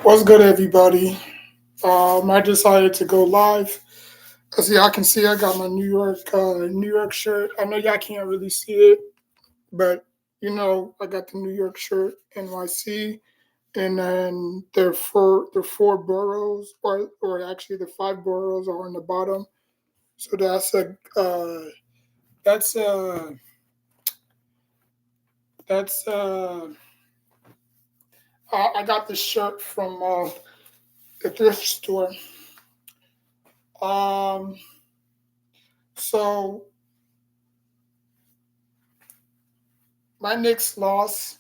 What's good, everybody? I decided to go live. As y'all can see, I got my New York shirt. I know y'all can't really see it, but I got the New York shirt, NYC, and then the four boroughs, or actually the five boroughs are on the bottom. So that's a that's I got this shirt from the thrift store. Um, so my Knicks lost.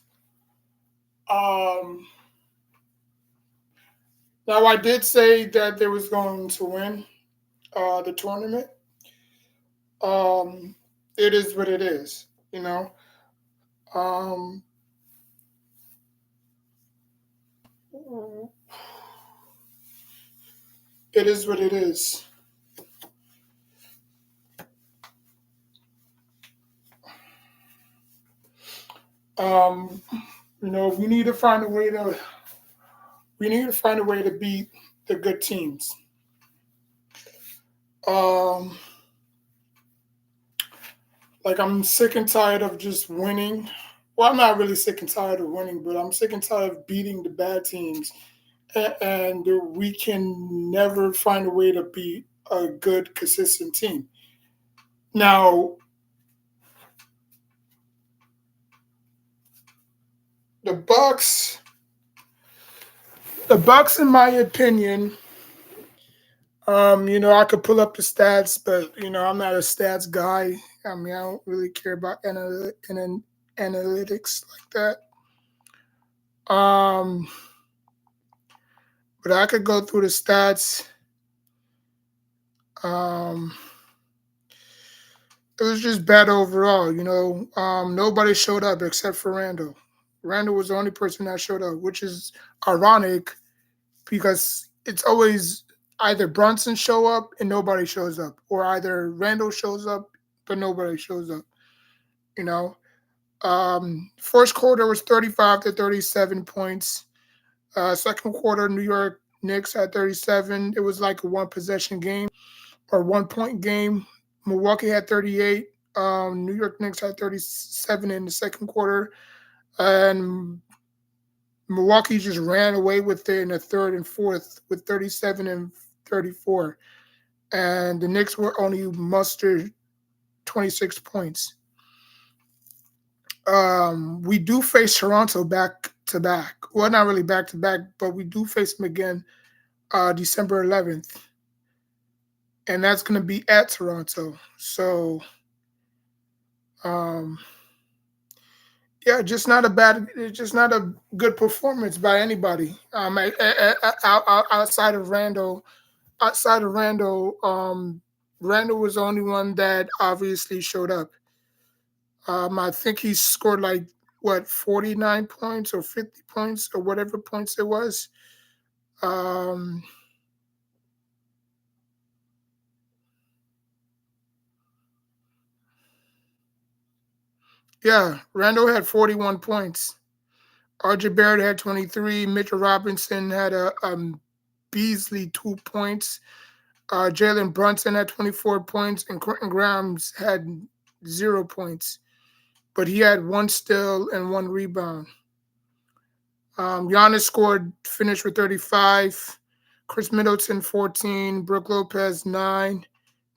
Um, Now I did say that they was going to win the tournament. Um, it is what it is, you know. Um, it is what it is. Um, we need to find a way to beat the good teams. Um, like I'm sick and tired of just winning. Well, I'm not really sick and tired of winning, but I'm sick and tired of beating the bad teams, and we can never find a way to beat a good, consistent team. Now, the Bucks, the Bucks, in my opinion, I could pull up the stats, but I'm not a stats guy. I mean, I don't really care about analytics like that. But I could go through the stats. Um, it was just bad overall. Nobody showed up except for Randall. Randall was the only person that showed up, which is ironic because it's always either Brunson show up and nobody shows up, or either Randall shows up but nobody shows up. You know, first quarter was 35-37 points. Second quarter, New York Knicks had 37. It was like a one possession game or 1 point game. Milwaukee had 38. New York Knicks had 37 in the second quarter, and Milwaukee just ran away with it in the third and fourth with 37 and 34. And the Knicks were only mustered 26 points. We do face Toronto back to back. Well, not really back to back, but we do face them again December 11th. And that's going to be at Toronto. So, um, yeah, just not a good performance by anybody. Outside of Randall, Randall was the only one that obviously showed up. I think he scored like 49 points or 50 points or whatever points it was. Um, yeah, Randall had 41 points. RJ Barrett had 23. Mitchell Robinson had a Beasley 2 points. Jalen Brunson had 24 points, and Quentin Grimes had 0 points. But he had one steal and one rebound. Giannis finished with 35. Chris Middleton, 14. Brooke Lopez, 9.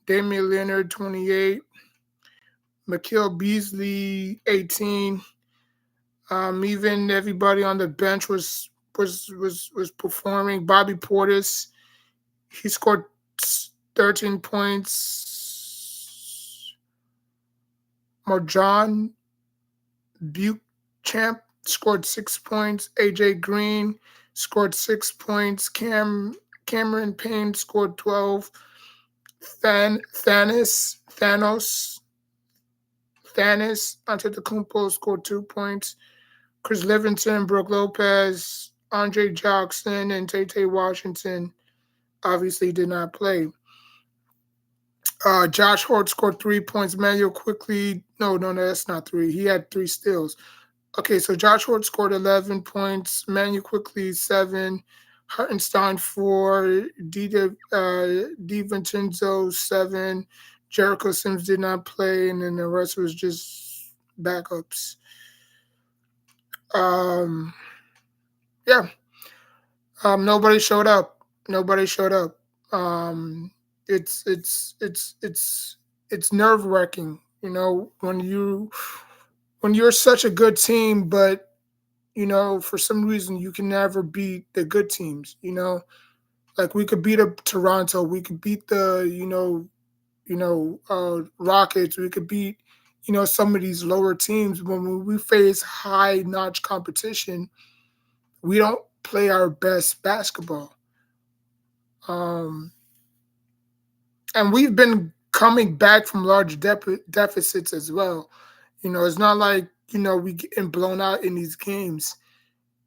Damian Leonard, 28. Mikal Beasley, 18. Even everybody on the bench was performing. Bobby Portis, he scored 13 points. Marjan Buchamp scored 6 points. AJ Green scored 6 points. Cameron Payne scored 12. Thanos Antetokounmpo scored 2 points. Chris Livingston, Brooke Lopez, Andre Jackson, and Tate Washington obviously did not play. Josh Hart scored 3 points. Manuel quickly, no, that's not three. He had three steals. Okay, so Josh Hart scored 11 points. Manuel quickly 7. Hartenstein 4, DiVincenzo 7, Jericho Sims did not play, and then the rest was just backups. Um, yeah, nobody showed up. Nobody showed up. Um, it's it's it's it's it's nerve wracking, when you're such a good team, but for some reason you can never beat the good teams. Like we could beat a Toronto, we could beat the Rockets, we could beat some of these lower teams. When we face high notch competition, we don't play our best basketball. Um, and we've been coming back from large deficits as well. It's not like we getting blown out in these games.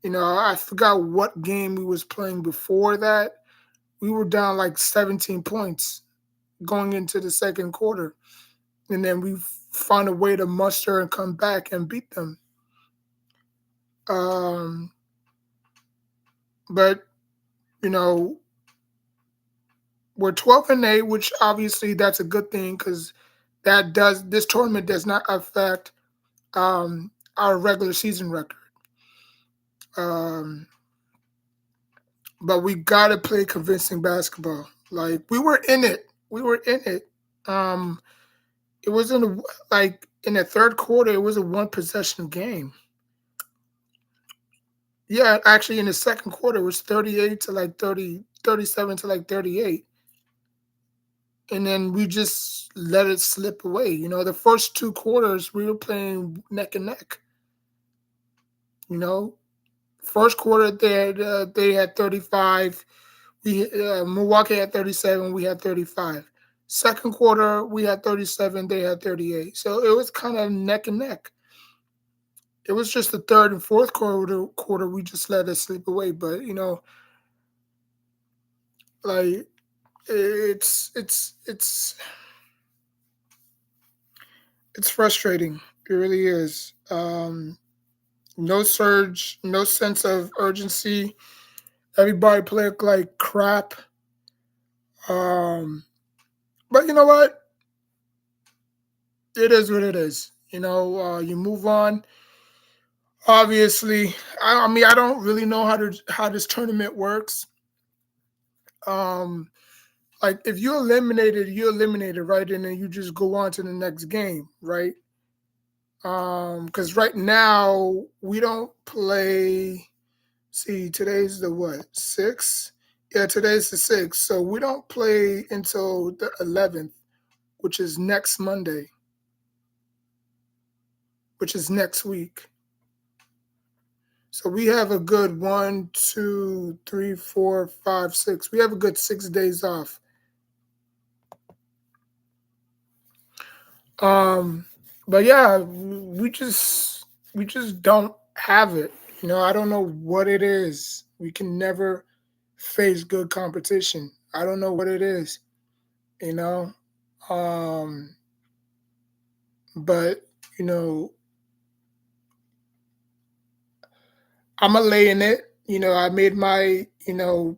I forgot what game we was playing before that. We were down like 17 points going into the second quarter, and then we found a way to muster and come back and beat them. Um, but you know, we're 12-8, which obviously that's a good thing because this tournament does not affect our regular season record. Um, but we gotta play convincing basketball. Like we were in it. We were in it. Um, it was in the third quarter. It was a one possession game. Yeah, actually, in the second quarter, it was 38 to like 30, 37 to like 38. And then we just let it slip away. The first two quarters, we were playing neck and neck. You know, First quarter, they had 35. Milwaukee had 37. We had 35. Second quarter, we had 37. They had 38. So it was kind of neck and neck. It was just the third and fourth quarter we just let it slip away. But like it's frustrating. It really is. No surge, no sense of urgency. Everybody played like crap. Um, but you know what? It is what it is. You move on. Obviously, I mean, I don't really know how this tournament works. Um, like if you eliminated, right, and then you just go on to the next game, right? Because right now we don't play. See, today's the what? Six? Yeah, today's the sixth. So we don't play until the 11th, which is next Monday, which is next week. So we have a good 1, 2, 3, 4, 5, 6. We have a good 6 days off. Um, but yeah, we just don't have it. I don't know what it is. We can never face good competition. I don't know what it is. You know, um, but you know, I'm a lay in it. I made my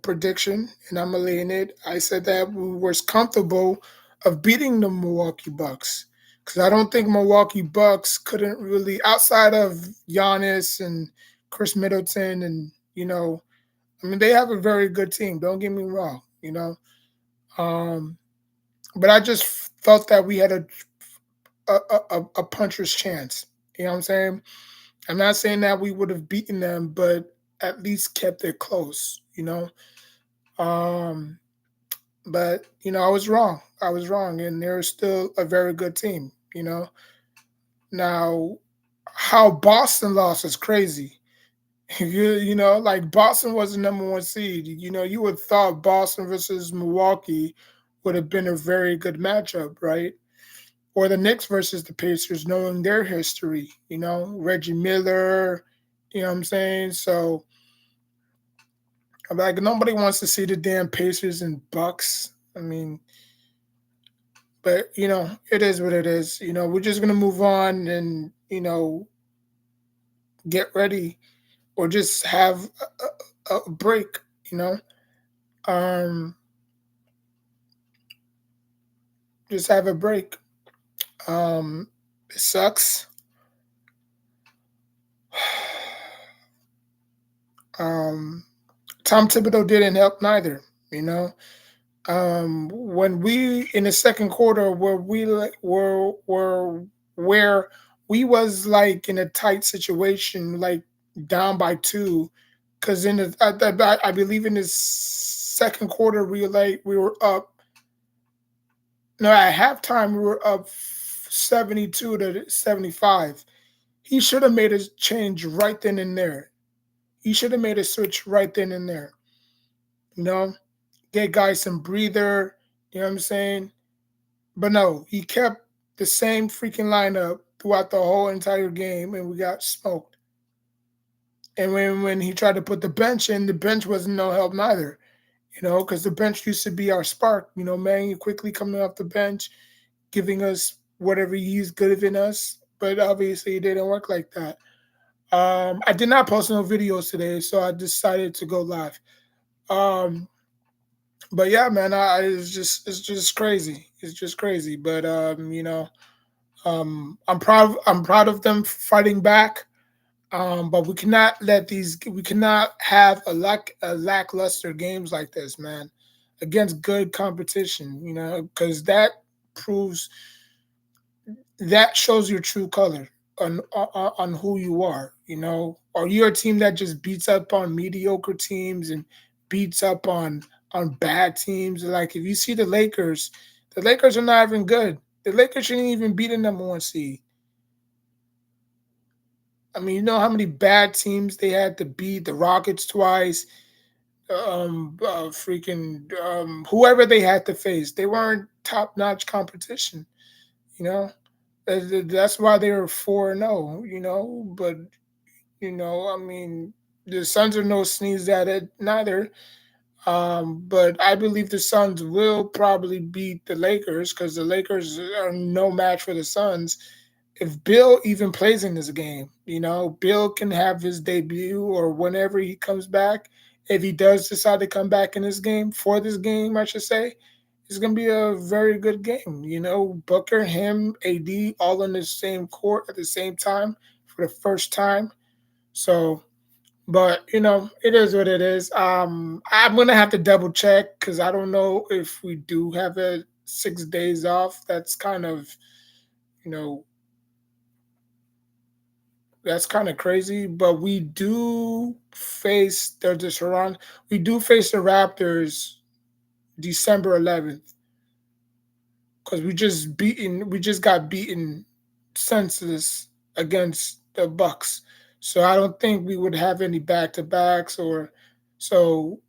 prediction, and I'm a lay in it. I said that we was comfortable of beating the Milwaukee Bucks because I don't think Milwaukee Bucks couldn't really outside of Giannis and Chris Middleton and I mean they have a very good team. Don't get me wrong, um, but I just felt that we had a puncher's chance. You know what I'm saying? I'm not saying that we would have beaten them, but at least kept it close, Um, but I was wrong. I was wrong, and they're still a very good team. Now, how Boston lost is crazy. Like Boston was the number one seed. You would thought Boston versus Milwaukee would have been a very good matchup, right? Or the Knicks versus the Pacers, knowing their history, Reggie Miller, you know what I'm saying? So I'm like, nobody wants to see the damn Pacers and Bucks. I mean, but it is what it is. We're just gonna move on and get ready, or just have a break. You know, um, just have a break. It sucks. Um, Tom Thibodeau didn't help neither. You know, when we in the second quarter where we were where we was like in a tight situation, like down by two, because in the I believe in the second quarter we were up. No, at halftime we were up 72-75. He should have made a change right then and there. He should have made a switch right then and there. You know, get guys some breather. You know what I'm saying? But no, he kept the same freaking lineup throughout the whole entire game, and we got smoked. And when he tried to put the bench in, the bench wasn't no help neither. You know, because the bench used to be our spark. You know, man, quickly coming off the bench, giving us whatever he's good in us. But obviously, it didn't work like that. I did not post no videos today, so I decided to go live. Um, but yeah, man, it's just crazy. It's just crazy. But I'm proud of them fighting back. But we cannot we cannot have a lackluster games like this, man, against good competition. You know, because proves that shows your true color on who you are. You know, are you a team that just beats up on mediocre teams and beats up on bad teams? Like if you see the Lakers are not even good. The Lakers shouldn't even be the number one seed. I mean, you know how many bad teams they had to beat? The Rockets twice, freaking whoever they had to face. They weren't top notch competition. You know, that's why they were 4-0. You know, but I mean, the Suns are no sneeze at it neither. But I believe the Suns will probably beat the Lakers because the Lakers are no match for the Suns. If Bill even plays in this game, Bill can have his debut or whenever he comes back. If he does decide to come back in this game, for this game, I should say, it's going to be a very good game. Booker, him, AD, all in the same court at the same time for the first time. So, but it is what it is. I'm gonna have to double check because I don't know if we do have a 6 days off. You know, that's kind of crazy. But we do face the surround. We do face the Raptors December 11th because we just got beaten senseless against the Bucks. So I don't think we would have any back to backs or so.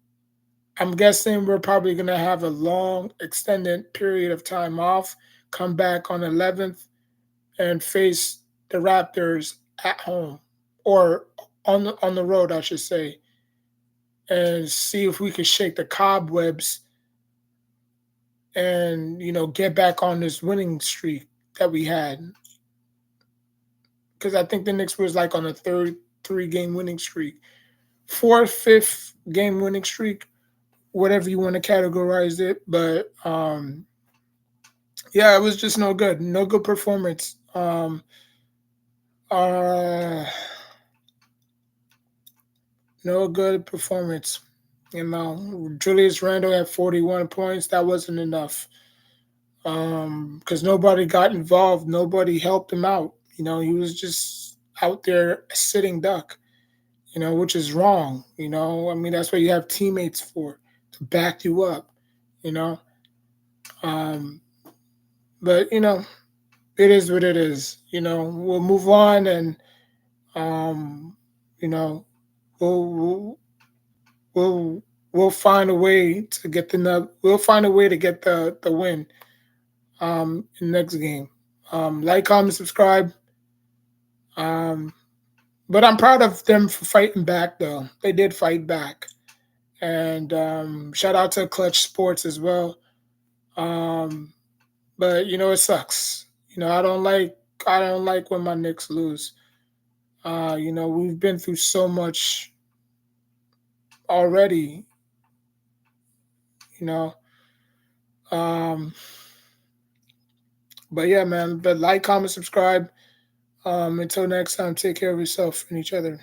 I'm guessing we're probably going to have a long, extended period of time off, come back on 11th, and face the Raptors at home or on the road, I should say, and see if we can shake the cobwebs and get back on this winning streak that we had. Because I think the Knicks was like on a third 3 game winning streak, fourth, fifth game winning streak, whatever you want to categorize it. But yeah, it was just no good. No good performance. Uh, no good performance. Julius Randle had 41 points. That wasn't enough. Because nobody got involved. Nobody helped him out. He was just out there sitting duck. Which is wrong. I mean, that's what you have teammates for to back you up. You know. Um, but it is what it is. We'll move on and um, you know, we'll we'll we'll find a way to get we'll find a way to get the win in the next game. Like, comment, subscribe. Um, but I'm proud of them for fighting back though. They did fight back. And shout out to Clutch Sports as well. Um, but it sucks. I don't like when my Knicks lose. We've been through so much already. you know. Um, but yeah, man. But like, comment, subscribe. Until next time, take care of yourself and each other.